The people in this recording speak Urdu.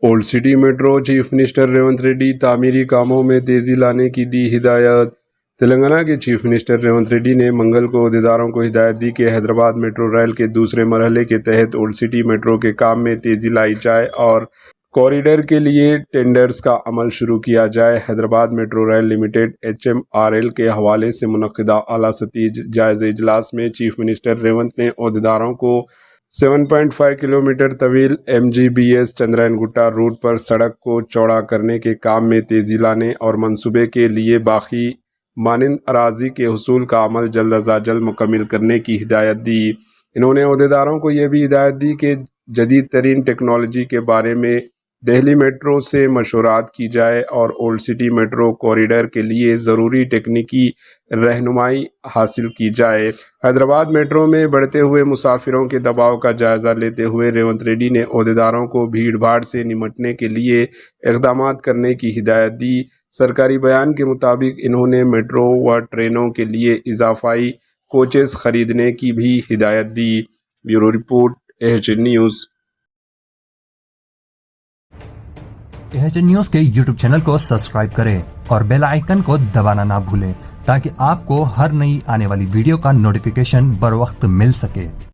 Old city metro chief minister Revanth Reddy تعمیری کاموں میں تیزی لانے کی دی ہدایت۔ تلنگانہ کے چیف منسٹر ریونت ریڈی نے منگل کو عہدیداروں کو ہدایت دی کہ حیدرآباد میٹرو ریل کے دوسرے مرحلے کے تحت اولڈ سٹی میٹرو کے کام میں تیزی لائی جائے اور کوریڈور کے لیے ٹینڈرز کا عمل شروع کیا جائے۔ Hyderabad metro rail limited HMRL کے حوالے سے منعقدہ اعلیٰ سطحی جائزہ اجلاس میں چیف منسٹر ریونت نے عہدیداروں کو 7.5 کلومیٹر طویل MGBS چندرائن گٹا روٹ پر سڑک کو چوڑا کرنے کے کام میں تیزی لانے اور منصوبے کے لیے باقی مانند اراضی کے حصول کا عمل جلد از جلد مکمل کرنے کی ہدایت دی۔ انہوں نے عہدیداروں کو یہ بھی ہدایت دی کہ جدید ترین ٹیکنالوجی کے بارے میں دہلی میٹرو سے مشورات کی جائے اور اولڈ سٹی میٹرو کوریڈور کے لیے ضروری تکنیکی رہنمائی حاصل کی جائے۔ حیدرآباد میٹرو میں بڑھتے ہوئے مسافروں کے دباؤ کا جائزہ لیتے ہوئے ریونت ریڈی نے عہدیداروں کو بھیڑ بھاڑ سے نمٹنے کے لیے اقدامات کرنے کی ہدایت دی۔ سرکاری بیان کے مطابق انہوں نے میٹرو و ٹرینوں کے لیے اضافی کوچز خریدنے کی بھی ہدایت دی۔ Bureau report AHN news. AHN news کے YouTube چینل کو سبسکرائب کریں اور بیل آئیکن کو دبانا نہ بھولیں تاکہ آپ کو ہر نئی آنے والی ویڈیو کا نوٹیفیکیشن بر وقت مل سکے۔